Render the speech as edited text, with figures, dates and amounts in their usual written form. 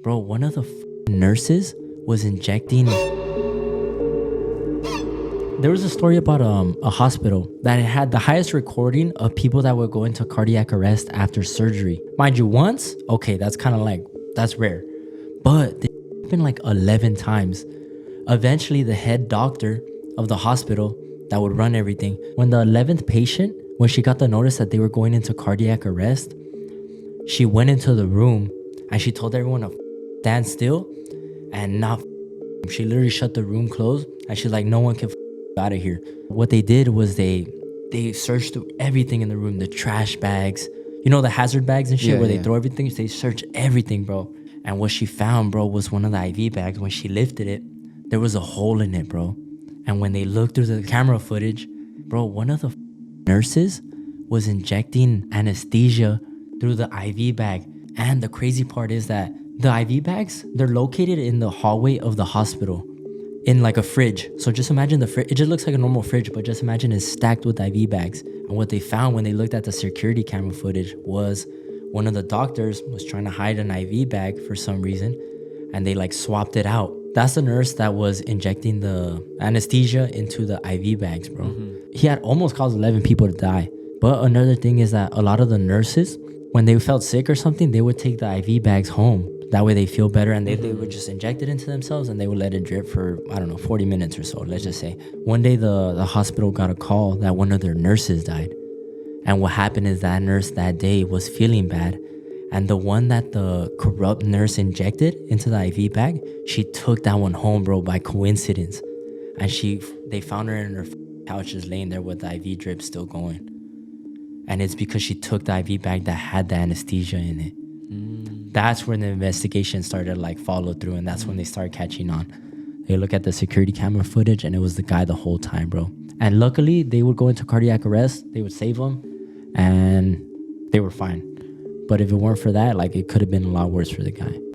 Bro, one of the nurses was injecting. There was a story about a hospital that had the highest recording of people that would go into cardiac arrest after surgery. Mind you, once, okay, that's kind of like, that's rare. But it happened like 11 times. Eventually, the head doctor of the hospital that would run everything, when the 11th patient, when she got the notice that they were going into cardiac arrest, she went into the room and she told everyone to stand still and not. She literally shut the room closed and she's like, no one can out of here. What they did was they searched through everything in the room, the trash bags, you know, the hazard bags and shit, where they throw everything. They searched everything, bro. And what she found, bro, was one of the IV bags. When she lifted it, there was a hole in it, bro. And when they looked through the camera footage, bro, one of the nurses was injecting anesthesia through the IV bag. And the crazy part is that the IV bags, they're located in the hallway of the hospital in like a fridge. So just imagine the fridge. It just looks like a normal fridge, but just imagine it's stacked with IV bags. And what they found when they looked at the security camera footage was one of the doctors was trying to hide an IV bag for some reason, and they like swapped it out. That's the nurse that was injecting the anesthesia into the IV bags, bro. He had almost caused 11 people to die. But another thing is that a lot of the nurses, when they felt sick or something, they would take the IV bags home. That way they feel better, and they would just inject it into themselves and they would let it drip for, I don't know, 40 minutes or so, let's just say. One day the hospital got a call that one of their nurses died. And what happened is that nurse that day was feeling bad. And the one that the corrupt nurse injected into the IV bag, she took that one home, bro, by coincidence. And they found her in her couch just laying there with the IV drip still going. And it's because she took the IV bag that had the anesthesia in it. That's when the investigation started like follow through, and that's when they started catching on. They look at the security camera footage and it was the guy the whole time, bro. And luckily they would go into cardiac arrest, they would save him, and they were fine. But if it weren't for that, like, it could have been a lot worse for the guy.